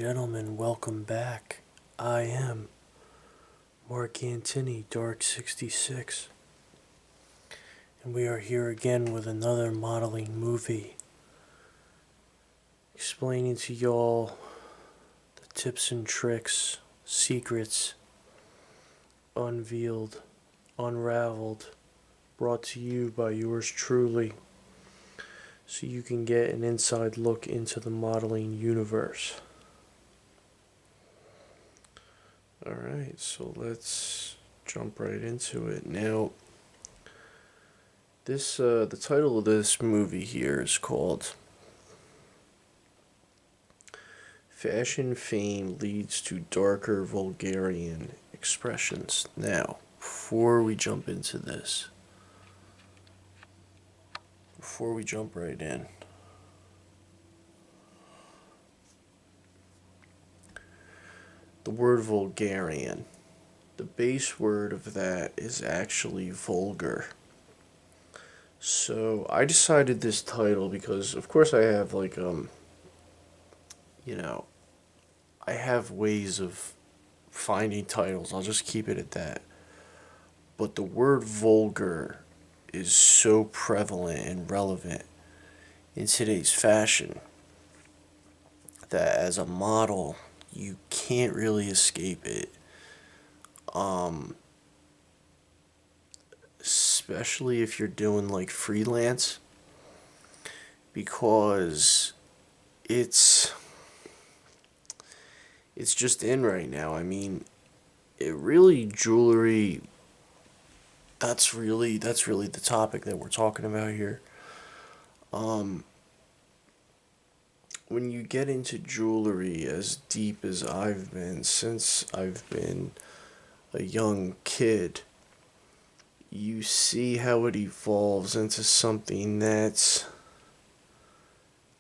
gentlemen, welcome back. I am Mark Antony, Dark 66, and we are here again with another modeling movie, explaining to y'all the tips and tricks, secrets, unveiled, unraveled, brought to you by yours truly, so you can get an inside look into the modeling universe. Alright, so let's jump right into it. Now, the title of this movie here is called Fashion Fame Leads to Darker Vulgarian Expressions. Now, before we jump into this, before we jump right in, the word Vulgarian, the base word of that is actually vulgar. So I decided this title because, of course, I have I have ways of finding titles. I'll just keep it at that. But the word vulgar is so prevalent and relevant in today's fashion that as a model, you can't really escape it. Especially if you're doing like freelance, because it's it's just in right now. I mean, it really jewelry. That's really the topic that we're talking about here. Um, when you get into jewelry as deep as I've been since I've been a young kid, you see how it evolves into something that's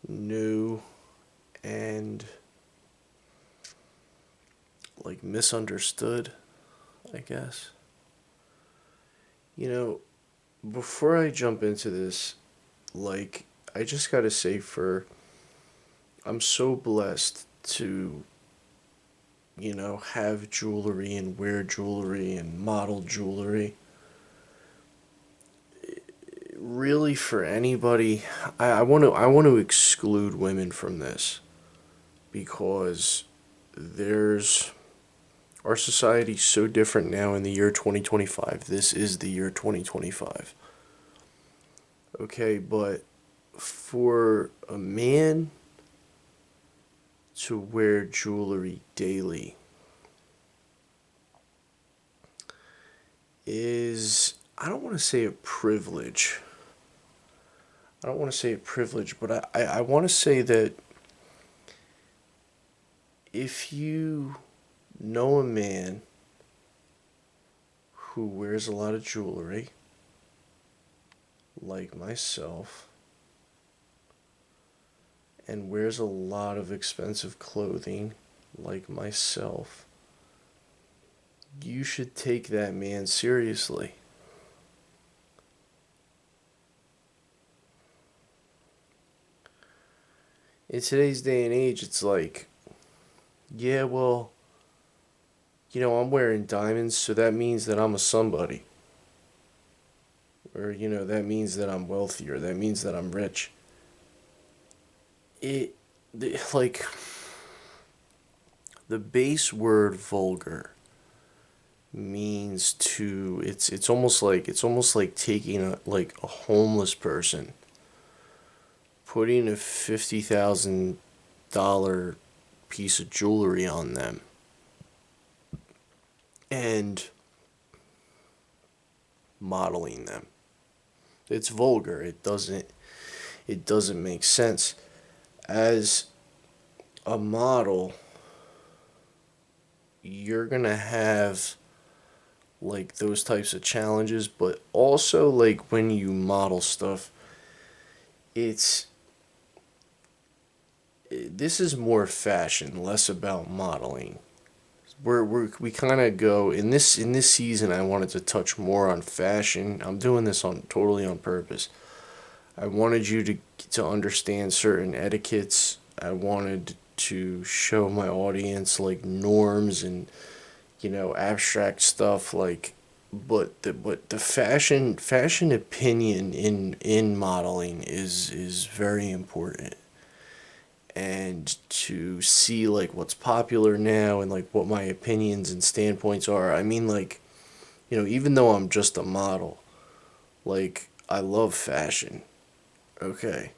new and like misunderstood, I guess. You know, before I jump into this, I just gotta say, I'm so blessed to, have jewelry and wear jewelry and model jewelry. Really, for anybody, I want to exclude women from this because there's our society's so different now in the year 2025. This is the year 2025. Okay, but for a man to wear jewelry daily is, I don't want to say a privilege. I don't want to say a privilege, but I want to say that if you know a man who wears a lot of jewelry, like myself, and wears a lot of expensive clothing, like myself, you should take that man seriously. In today's day and age, it's like, yeah, well, I'm wearing diamonds, so that means that I'm a somebody. Or, that means that I'm wealthy, or that means that I'm rich. It, like, the base word vulgar means to, it's almost like taking a homeless person, putting a $50,000 piece of jewelry on them, and modeling them. It's vulgar. It doesn't make sense. As a model, you're going to have like those types of challenges, but also like when you model stuff, it's this is more fashion, less about modeling. We kind of go in this season. I wanted to touch more on fashion. I'm doing this on totally on purpose. I wanted you to understand certain etiquettes. I wanted to show my audience like norms and abstract stuff like but the fashion opinion in modeling is very important, and to see like what's popular now and like what my opinions and standpoints are. I mean, like, even though I'm just a model, like, I love fashion, okay?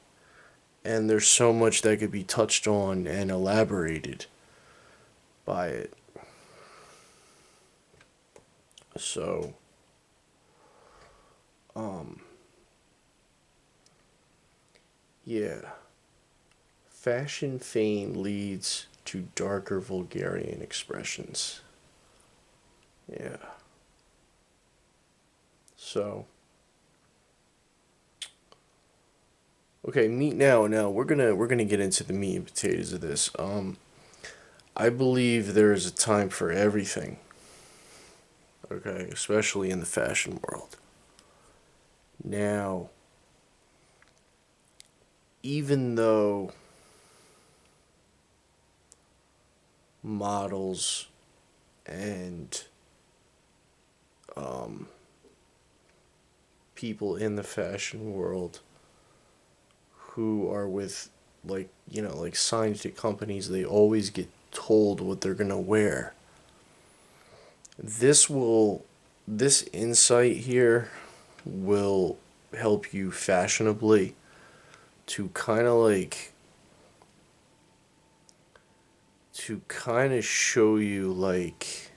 And there's so much that could be touched on and elaborated by it. So, um, yeah. Fashion fame leads to darker Vulgarian expressions. Yeah. So, okay, meat now. Now we're gonna get into the meat and potatoes of this. I believe there is a time for everything. Okay, especially in the fashion world. Now, even though models and um, people in the fashion world who are with like signed to companies, they always get told what they're gonna wear. This will this insight here will help you fashionably to kind of show you like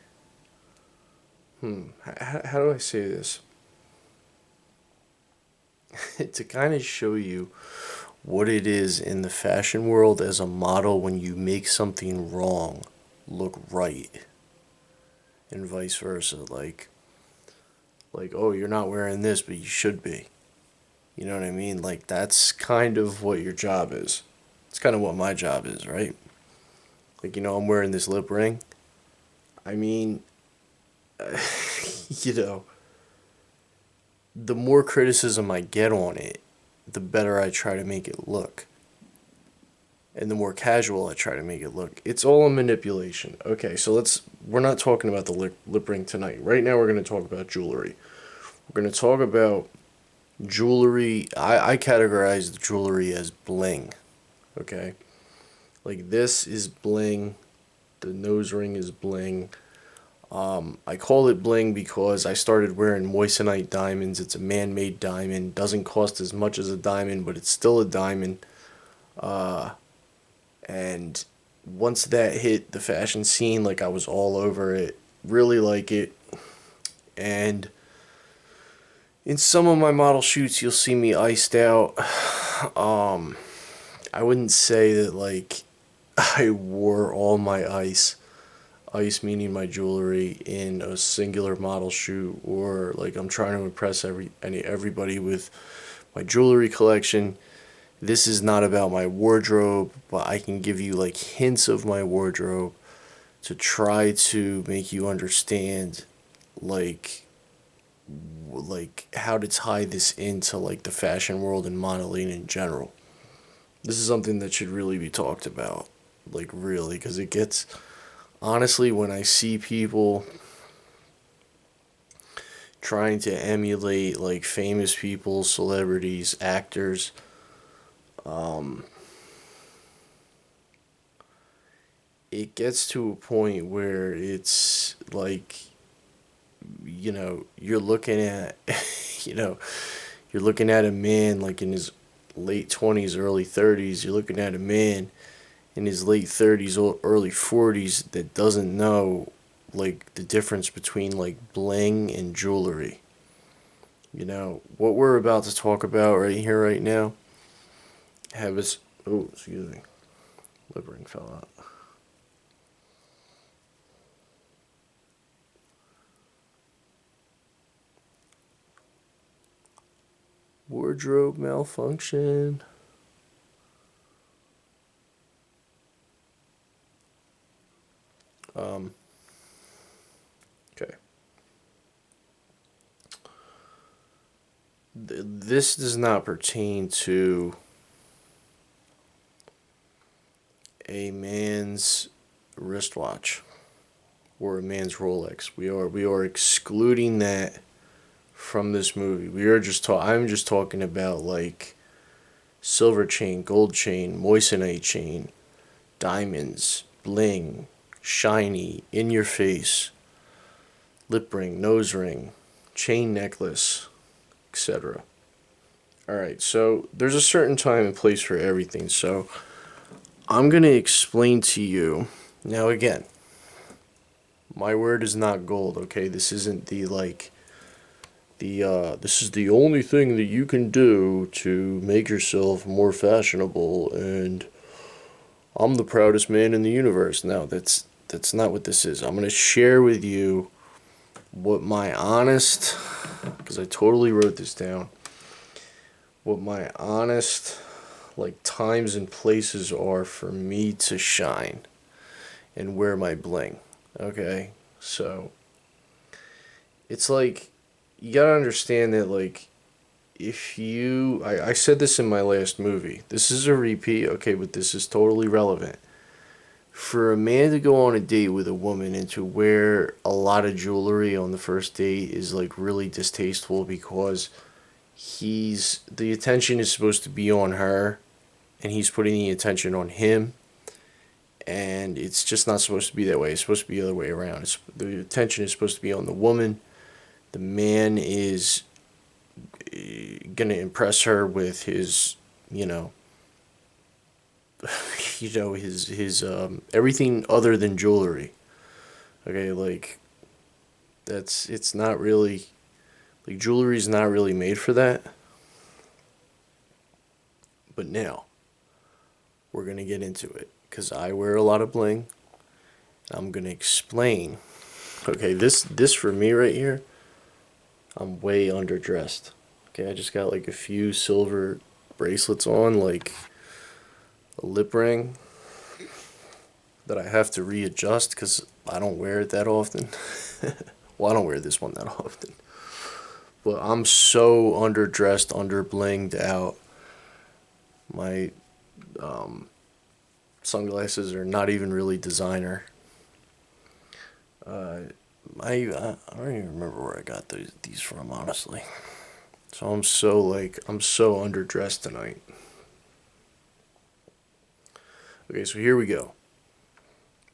how do I say this? To kind of show you what it is in the fashion world as a model when you make something wrong look right, and vice versa. Like, oh, you're not wearing this, but you should be. You know what I mean? Like, that's kind of what your job is. It's kind of what my job is, right? Like, I'm wearing this lip ring. I mean, you know, the more criticism I get on it, the better I try to make it look. And the more casual I try to make it look. It's all a manipulation. Okay, so we're not talking about the lip ring tonight. Right now, we're going to talk about jewelry. We're going to talk about jewelry. I categorize the jewelry as bling. Okay? Like, this is bling. The nose ring is bling. I call it bling because I started wearing moissanite diamonds. It's a man-made diamond. Doesn't cost as much as a diamond, but it's still a diamond. And once that hit the fashion scene, like, I was all over it. Really like it. And in some of my model shoots, you'll see me iced out. I wouldn't say that like I wore all my ice meaning my jewelry, in a singular model shoot, or like I'm trying to impress everybody with my jewelry collection. This is not about my wardrobe, but I can give you like hints of my wardrobe to try to make you understand like how to tie this into like the fashion world and modeling in general. This is something that should really be talked about, like, really, because it gets, honestly, when I see people trying to emulate like famous people, celebrities, actors, it gets to a point where it's like, you're looking at, you know, you're looking at a man like in his late 20s, early 30s. You're looking at a man in his late 30s or early 40s that doesn't know like the difference between like bling and jewelry. What we're about to talk about right here, right now, have us. Oh, excuse me. Lip ring fell out. Wardrobe malfunction. Um, okay. This does not pertain to a man's wristwatch or a man's Rolex. We are excluding that from this movie. I'm just talking about like silver chain, gold chain, moissanite chain, diamonds, bling, shiny, in your face, lip ring, nose ring, chain necklace, etc. Alright, so there's a certain time and place for everything. So I'm going to explain to you. Now, again, my word is not gold, okay? This isn't this is the only thing that you can do to make yourself more fashionable and I'm the proudest man in the universe. No, that's not what this is. I'm going to share with you what my honest, because I totally wrote this down, what my honest like times and places are for me to shine and wear my bling. Okay? So it's like you gotta understand that like if you I said this in my last movie. This is a repeat, okay, but this is totally relevant. For a man to go on a date with a woman and to wear a lot of jewelry on the first date is like really distasteful because the attention is supposed to be on her and he's putting the attention on him, and it's just not supposed to be that way. It's supposed to be the other way around. The attention is supposed to be on the woman. The man is gonna impress her with his, his everything other than jewelry. Okay, like it's not really like jewelry is not really made for that. But now we're gonna get into it because I wear a lot of bling. I'm gonna explain. Okay, this for me right here, I'm way underdressed. Okay, I just got like a few silver bracelets on, like a lip ring that I have to readjust because I don't wear it that often. Well, I don't wear this one that often. But I'm so underdressed, under blinged out. My sunglasses are not even really designer. Uh, I don't even remember where I got these from, honestly. So I'm so underdressed tonight. Okay, so here we go.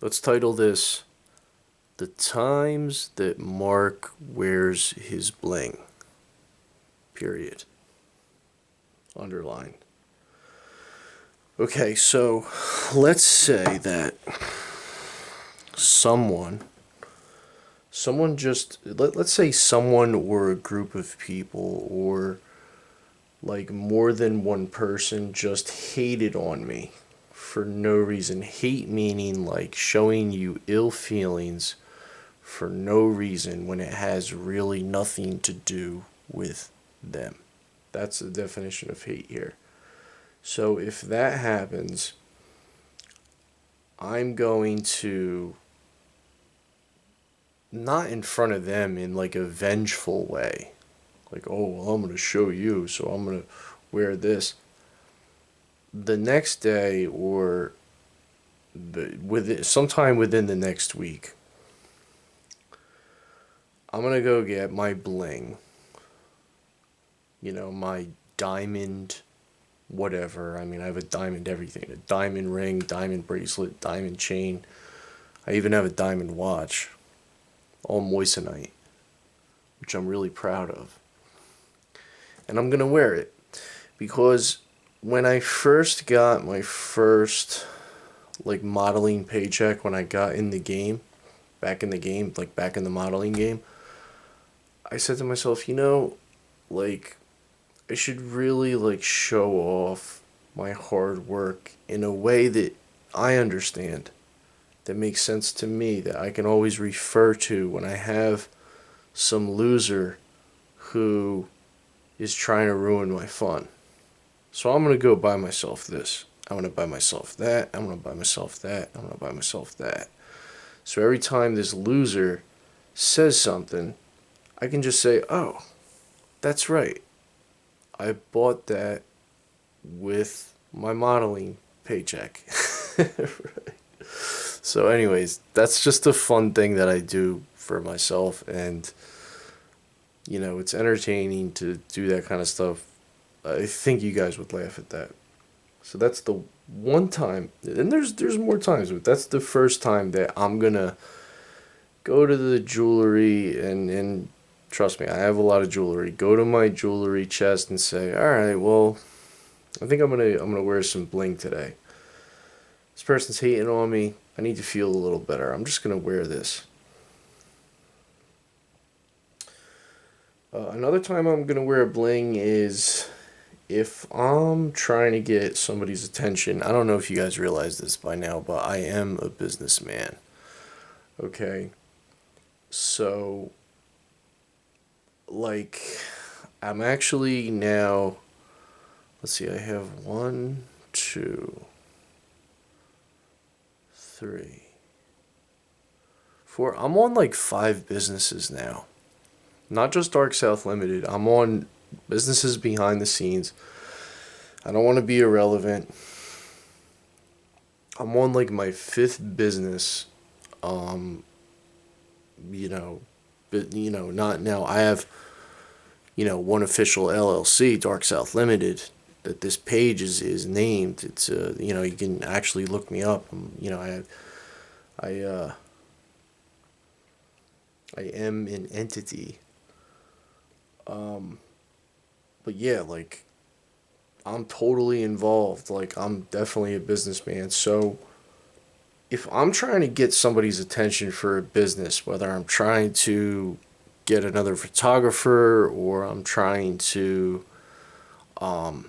Let's title this "The Times That Mark Wears His Bling." Period. Underline. Okay, so let's say that someone just let's say someone or a group of people or like more than one person just hated on me for no reason. Hate meaning like showing you ill feelings for no reason when it has really nothing to do with them. That's the definition of hate here. So if that happens, I'm going to, not in front of them in like a vengeful way. Like, oh, well, I'm going to show you, so I'm going to wear this. The next day or sometime within the next week, I'm going to go get my bling. My diamond whatever. I mean, I have a diamond everything. A diamond ring, diamond bracelet, diamond chain. I even have a diamond watch. All moissanite, which I'm really proud of. And I'm going to wear it because when I first got my first like modeling paycheck, when I got in the game, back in the game, like back in the modeling game, I said to myself, like I should really like show off my hard work in a way that I understand, that makes sense to me, that I can always refer to when I have some loser who is trying to ruin my fun. So I'm going to go buy myself this. I'm going to buy myself that. I'm going to buy myself that. I'm going to buy myself that. So every time this loser says something, I can just say, oh, that's right. I bought that with my modeling paycheck. So, anyways, that's just a fun thing that I do for myself, and it's entertaining to do that kind of stuff. I think you guys would laugh at that. So that's the one time, and there's more times, but that's the first time that I'm gonna go to the jewelry and trust me, I have a lot of jewelry. Go to my jewelry chest and say, all right, well, I think I'm gonna wear some bling today. This person's hating on me. I need to feel a little better. I'm just gonna wear this. Another time I'm gonna wear bling is if I'm trying to get somebody's attention. I don't know if you guys realize this by now, but I am a businessman. Okay, so like I'm actually now. Let's see. I have one, two, three, four. I'm on like five businesses now. Not just Dark South Limited. I'm on businesses behind the scenes. I don't want to be irrelevant. I'm on like my fifth business. Um, you know, but not now. I have one official LLC, Dark South Limited, that this page is named. It's you can actually look me up. I I am an entity. Um, but yeah, like I'm totally involved. Like I'm definitely a businessman. So if I'm trying to get somebody's attention for a business, whether I'm trying to get another photographer or I'm trying to um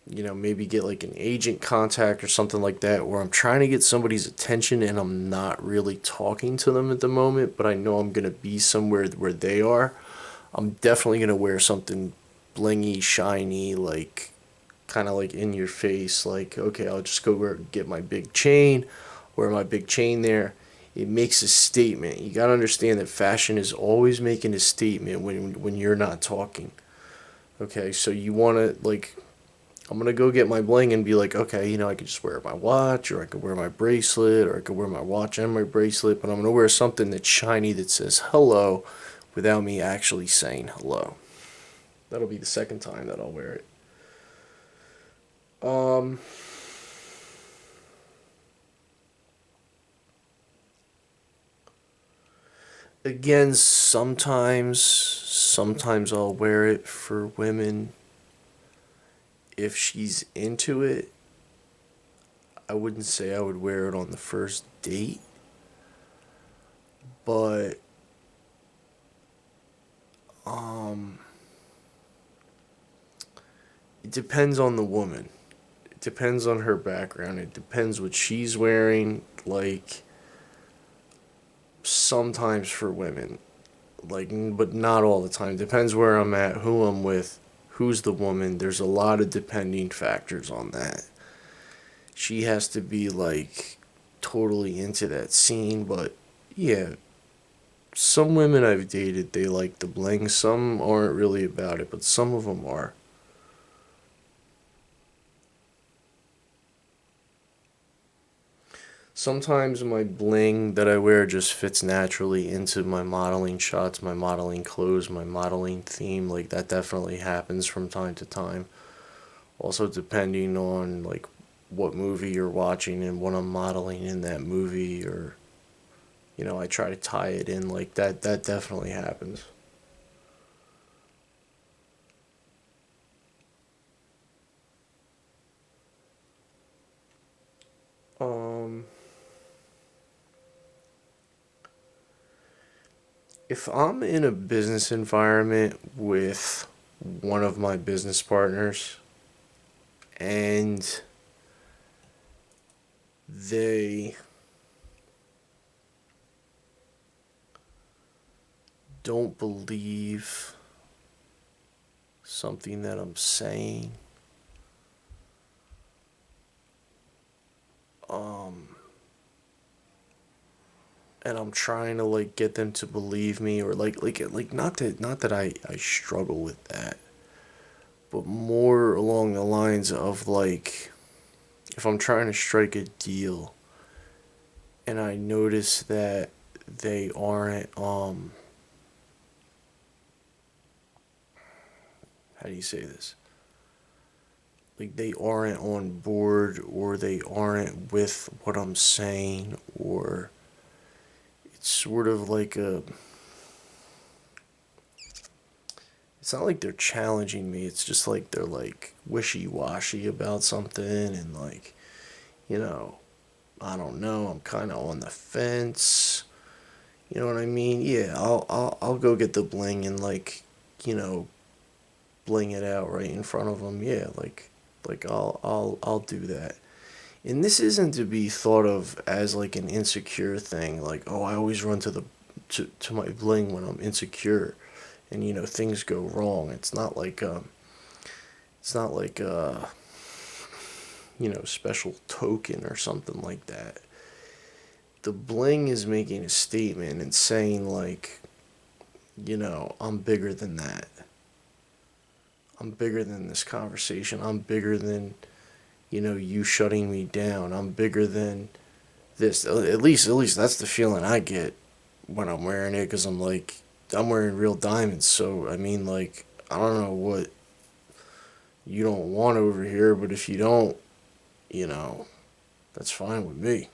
maybe get like an agent contact or something like that, where I'm trying to get somebody's attention and I'm not really talking to them at the moment, but I know I'm going to be somewhere where they are, I'm definitely going to wear something blingy, shiny, like kind of like in your face. Like, okay, I'll just go get my big chain, wear my big chain there. It makes a statement. You got to understand that fashion is always making a statement when you're not talking. Okay, so you want to like I'm gonna go get my bling and be like, okay, I could just wear my watch, or I could wear my bracelet, or I could wear my watch and my bracelet, but I'm gonna wear something that's shiny that says hello without me actually saying hello. That'll be the second time that I'll wear it. Um, Again, sometimes I'll wear it for women if she's into it. I wouldn't say I would wear it on the first date, but um it depends on the woman. It depends on her background. It depends what she's wearing. Like sometimes for women, like but not all the time. Depends where I'm at, who I'm with, who's the woman. There's a lot of depending factors on that. She has to be like totally into that scene, but yeah, some women I've dated, they like the bling. Some aren't really about it, but some of them are. Sometimes my bling that I wear just fits naturally into my modeling shots, my modeling clothes, my modeling theme. Like that definitely happens from time to time. Also, depending on like what movie you're watching and what I'm modeling in that movie, or I try to tie it in like that. That definitely happens. Um, if I'm in a business environment with one of my business partners and they don't believe something that I'm saying, um, and I'm trying to like get them to believe me, or like not that I struggle with that, but more along the lines of like if I'm trying to strike a deal and I notice that they aren't how do you say this? Like they aren't on board or they aren't with what I'm saying, or it's sort of like a, it's not like they're challenging me, it's just like they're like wishy-washy about something, and like, you know, I don't know, I'm kind of on the fence. You know what I mean? Yeah, I'll go get the bling and like, you know, bling it out right in front of them. Yeah, like I'll do that. And this isn't to be thought of as like an insecure thing, like, oh, I always run to my bling when I'm insecure and you know things go wrong. It's not like you know, special token or something like that. The bling is making a statement and saying like, you know, I'm bigger than that. I'm bigger than this conversation. I'm bigger than, you know, you shutting me down. I'm bigger than this. At least that's the feeling I get when I'm wearing it, because I'm like, I'm wearing real diamonds. So I mean, like, I don't know what you don't want over here, but if you don't, you know, that's fine with me,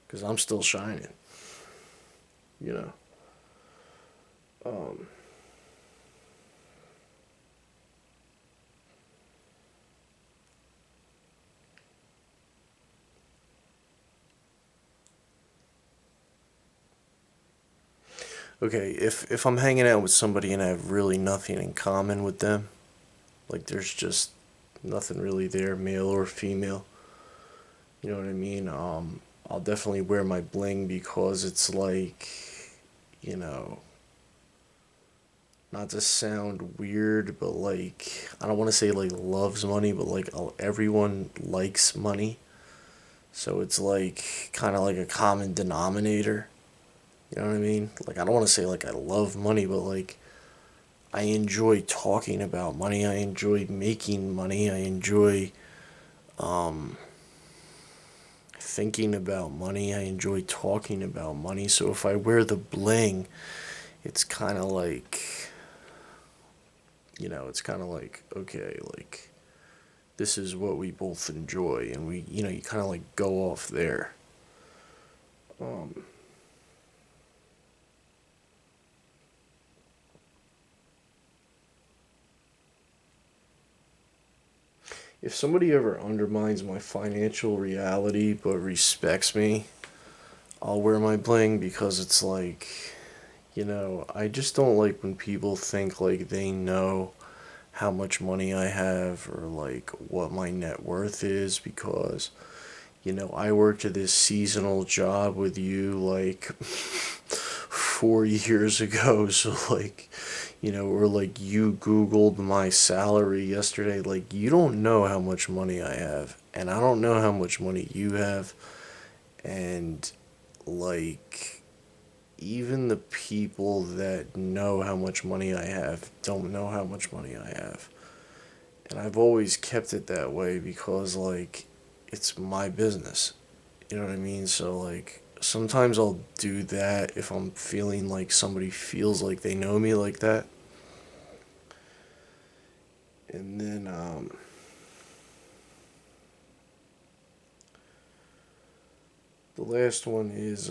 because I'm still shining. You know. Um, okay, if I'm hanging out with somebody and I have really nothing in common with them, like there's just nothing really there, male or female. You know what I mean? I'll definitely wear my bling because it's like, you know, not to sound weird, but like I don't want to say like loves money, but like everyone likes money. So it's like kind of like a common denominator. You know what I mean? Like I don't want to say like I love money, but like I enjoy talking about money. I enjoy making money. I enjoy um, thinking about money. I enjoy talking about money. So if I wear the bling, it's kind of like, you know, it's kind of like, okay, like this is what we both enjoy. And we, you know, you kind of like go off there. Um, if somebody ever undermines my financial reality but respects me, I'll wear my bling because it's like, you know, I just don't like when people think like they know how much money I have or like what my net worth is, because, you know, I worked at this seasonal job with you like 4 years ago. So, like, you know, or like you Googled my salary yesterday. Like, you don't know how much money I have, and I don't know how much money you have. And, like, even the people that know how much money I have don't know how much money I have. And I've always kept it that way because, like, it's my business. You know what I mean? So, like, sometimes I'll do that if I'm feeling like somebody feels like they know me like that. And then, the last one is,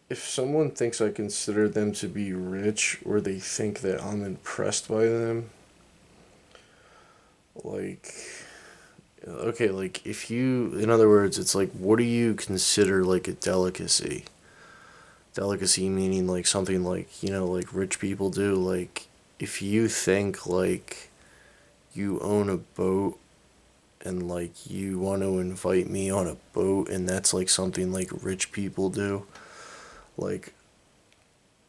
if someone thinks I consider them to be rich or they think that I'm impressed by them, like, okay, like if you, in other words, it's like, what do you consider like a delicacy? Delicacy meaning like something like, you know, like rich people do. Like, if you think like you own a boat and like you want to invite me on a boat and that's like something like rich people do, like,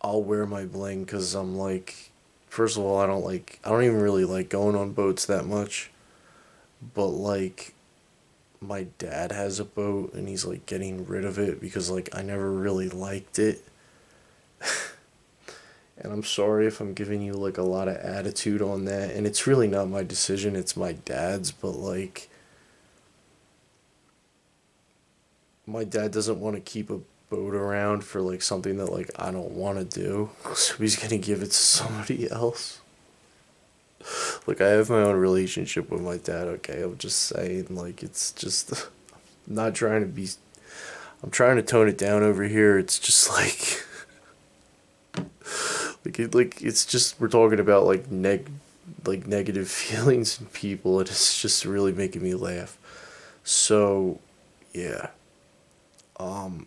I'll wear my bling because I'm like, first of all, I don't even really like going on boats that much, but like, my dad has a boat and he's like getting rid of it because like I never really liked it. And I'm sorry if I'm giving you like a lot of attitude on that. And it's really not my decision, it's my dad's. But like, my dad doesn't want to keep a boat around for like something that like I don't want to do. So he's going to give it to somebody else. Like, I have my own relationship with my dad, okay? I'm just saying, like, it's just. I'm not trying to be. I'm trying to tone it down over here. It's just like. Like it's just we're talking about like negative feelings in people, and it's just really making me laugh. So, yeah, um,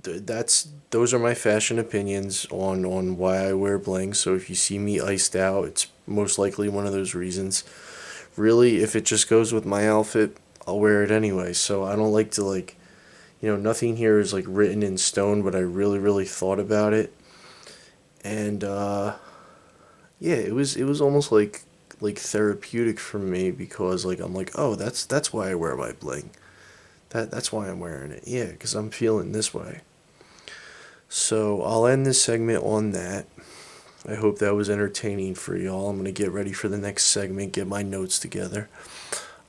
that's those are my fashion opinions on why I wear bling. So if you see me iced out, it's most likely one of those reasons. Really, if it just goes with my outfit, I'll wear it anyway. So I don't like to like, nothing here is like written in stone, but I really thought about it, and yeah, it was almost like therapeutic for me because like I'm like, oh, that's why I wear my bling. That's why I'm wearing it. Yeah, because I'm feeling this way. So I'll end this segment on that. I hope that was entertaining for y'all. I'm gonna get ready for the next segment, get my notes together.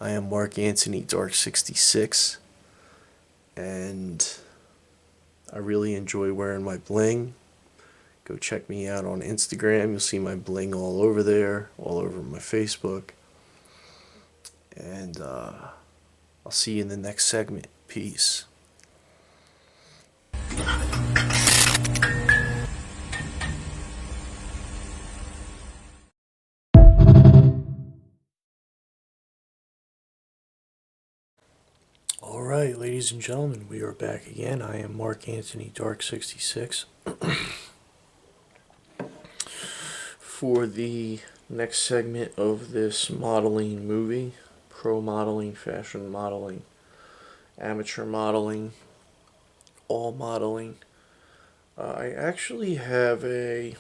I am Mark Anthony Dark 66, and I really enjoy wearing my bling. Go check me out on Instagram. You'll see my bling all over there, all over my Facebook. And I'll see you in the next segment. Peace. All right, ladies and gentlemen, we are back again. I am Mark Anthony Dark 66 for the next segment of this modeling movie, pro modeling, fashion modeling, amateur modeling, all modeling. I actually have a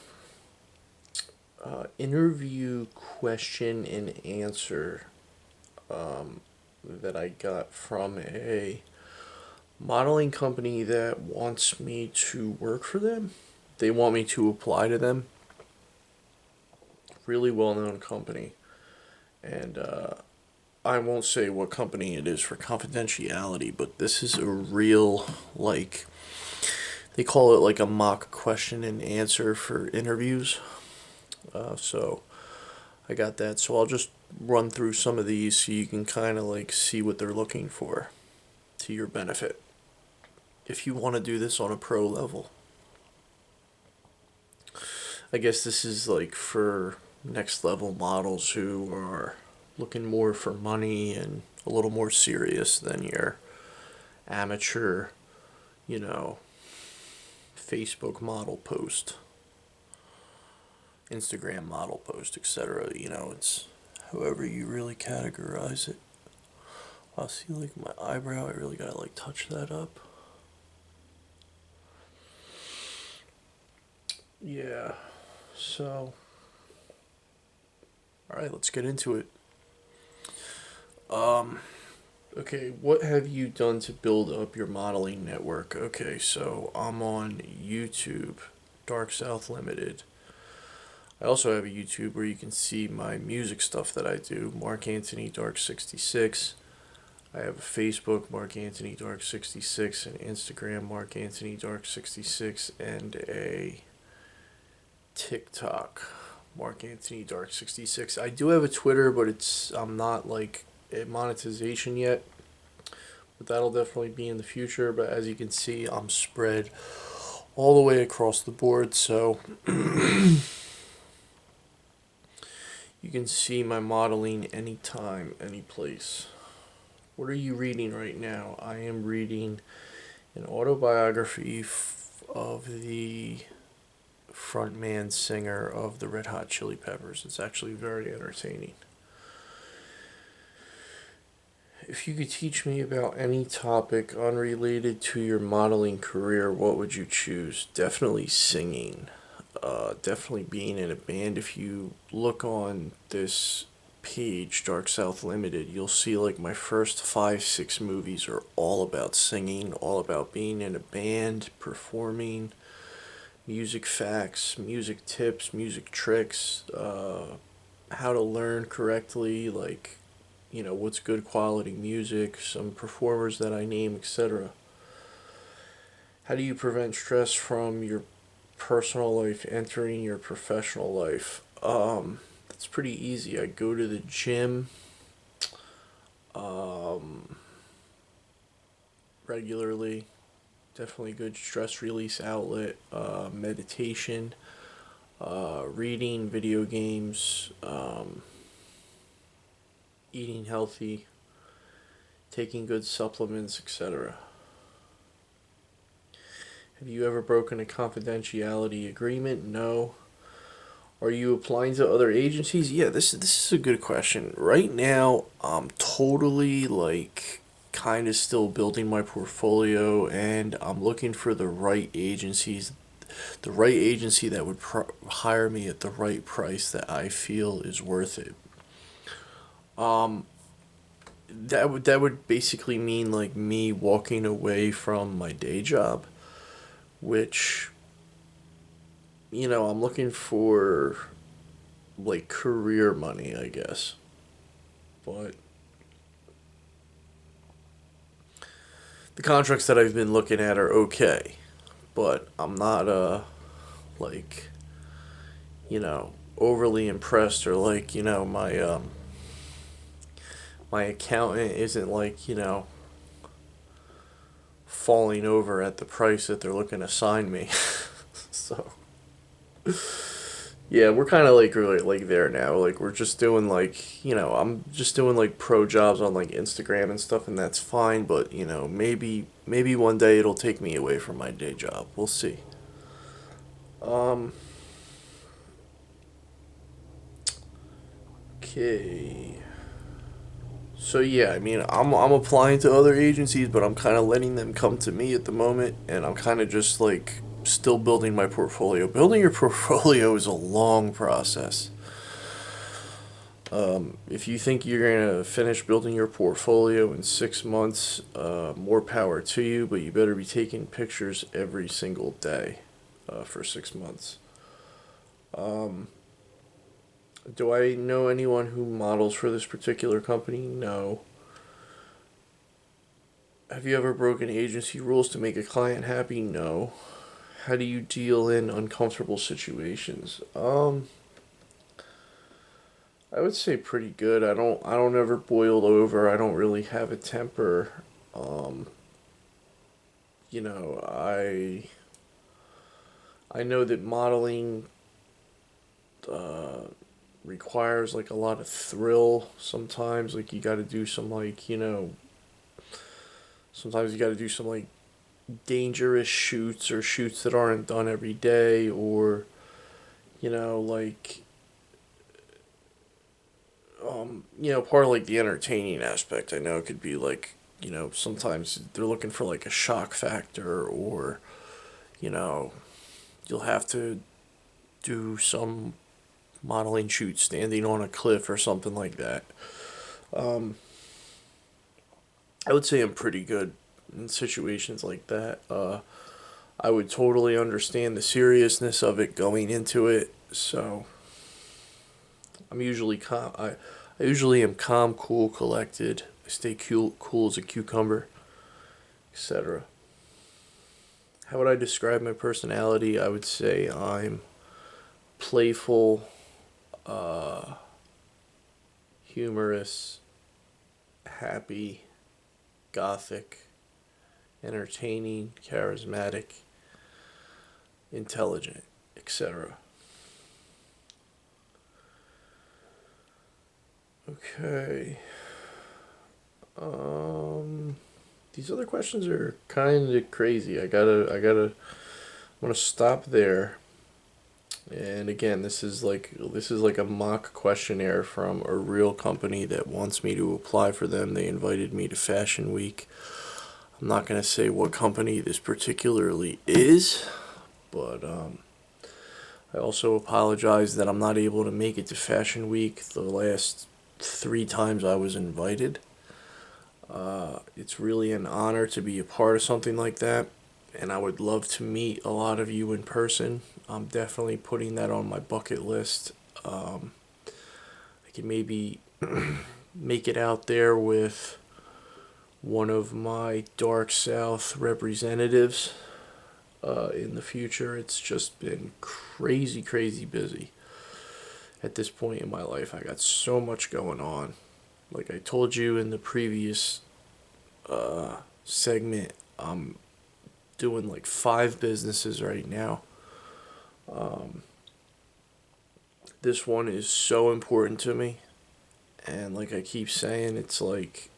interview question and answer that I got from a modeling company that wants me to work for them. They want me to apply to them. Really well known company. And I won't say what company it is for confidentiality, but this is a real, like, they call it like a mock question and answer for interviews. So I got that. So I'll just run through some of these so you can kind of like see what they're looking for to your benefit if you want to do this on a pro level. I guess this is like for next level models who are looking more for money and a little more serious than your amateur, you know, Facebook model post, Instagram model post, etc. It's however you really categorize it. I see like my eyebrow, I really gotta like touch that up. Yeah, so, alright, let's get into it. Okay, what have you done to build up your modeling network? Okay, so I'm on YouTube, Dark South Limited. I also have a YouTube where you can see my music stuff that I do, Mark Anthony Dark 66. I have a Facebook, Mark Anthony Dark 66, an Instagram, Mark Anthony Dark 66, and a TikTok, Mark Anthony Dark 66. I do have a Twitter, but I'm not like at monetization yet. But that'll definitely be in the future. But as you can see, I'm spread all the way across the board, so you can see my modeling anytime, any place. What are you reading right now? I am reading an autobiography of the frontman singer of the Red Hot Chili Peppers. It's actually very entertaining. If you could teach me about any topic unrelated to your modeling career, what would you choose? Definitely singing. Definitely being in a band. If you look on this page, Dark South Limited, you'll see like my first 5, 6 movies are all about singing, all about being in a band, performing, music facts, music tips, music tricks, how to learn correctly, like, what's good quality music, some performers that I name, etc. How do you prevent stress from your personal life entering your professional life? That's pretty easy. I go to the gym um, regularly. Definitely good stress release outlet. Meditation, reading, video games, eating healthy, taking good supplements, etc. Have you ever broken a confidentiality agreement? No. Are you applying to other agencies? Yeah, this is a good question. Right now, I'm totally like kind of still building my portfolio, and I'm looking for the right agencies, the right agency that would hire me at the right price that I feel is worth it. Um, that would basically mean like me walking away from my day job, which I'm looking for like career money, I guess. But the contracts that I've been looking at are okay, but I'm not like overly impressed, or like my accountant isn't like falling over at the price that they're looking to sign me. So yeah, we're kind of like really like there now. Like we're just doing like I'm just doing like pro jobs on like Instagram and stuff, and that's fine. But maybe one day it'll take me away from my day job. We'll see. Um. Okay. So yeah, I mean, I'm applying to other agencies, but I'm kind of letting them come to me at the moment, and I'm kind of just like still building my portfolio. Building your portfolio is a long process. If you think you're gonna finish building your portfolio in 6 months, more power to you, but you better be taking pictures every single day for 6 months. Um, do I know anyone who models for this particular company? No. Have you ever broken agency rules to make a client happy? No. How do you deal in uncomfortable situations? I would say pretty good. I don't ever boil over. I don't really have a temper. Um, you know, I know that modeling uh requires like a lot of thrill sometimes. Like you got to do some like, sometimes you got to do some like dangerous shoots, or shoots that aren't done every day, or like part of like the entertaining aspect. I know it could be like, sometimes they're looking for like a shock factor, or you know, you'll have to do some modeling shoot standing on a cliff or something like that. Um, I would say I'm pretty good in situations like that. I would totally understand the seriousness of it going into it, so I'm usually calm. I usually am calm, cool, collected. I stay cool as a cucumber, etc. How would I describe my personality? I would say I'm playful, uh, humorous, happy, gothic, entertaining, charismatic, intelligent, etc. Okay. Um, these other questions are kind of crazy. I'm gonna stop there. And again, this is like a mock questionnaire from a real company that wants me to apply for them. They invited me to Fashion Week. I'm not gonna say what company this particularly is, but I also apologize that I'm not able to make it to Fashion Week the last 3 times I was invited. It's really an honor to be a part of something like that. and I would love to meet a lot of you in person. I'm definitely putting that on my bucket list. I can maybe make it out there with one of my Dark South representatives in the future. It's just been crazy, crazy busy at this point in my life. I got so much going on. Like I told you in the previous segment, I'm doing like 5 businesses right now. This one is so important to me, and like I keep saying, it's like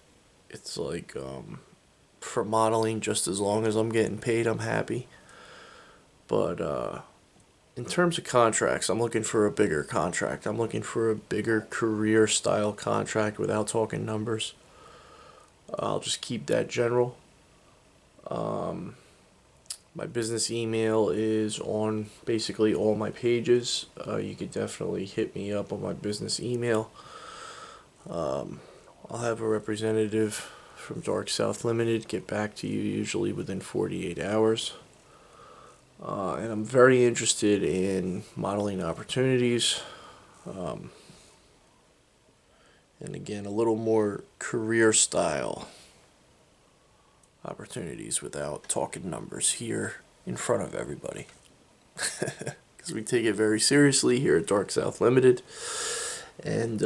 for modeling, just as long as I'm getting paid, I'm happy. But in terms of contracts, I'm looking for a bigger contract. I'm looking for a bigger career style contract without talking numbers. I'll just keep that general. My business email is on basically all my pages. You could definitely hit me up on my business email. I'll have a representative from Dark South Limited get back to you usually within 48 hours. And I'm very interested in modeling opportunities. And again, a little more career style opportunities without talking numbers here in front of everybody. Because we take it very seriously here at Dark South Limited. And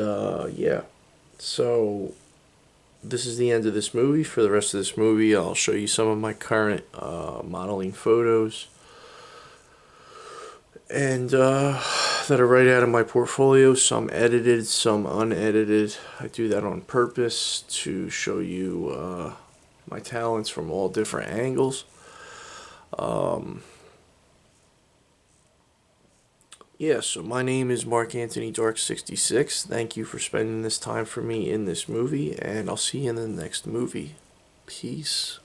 yeah, so this is the end of this movie. For the rest of this movie, I'll show you some of my current modeling photos and that are right out of my portfolio. Some edited, some unedited. I do that on purpose to show you my talents from all different angles. Yeah, so my name is Mark Anthony Dark 66. Thank you for spending this time for me in this movie, and I'll see you in the next movie. Peace.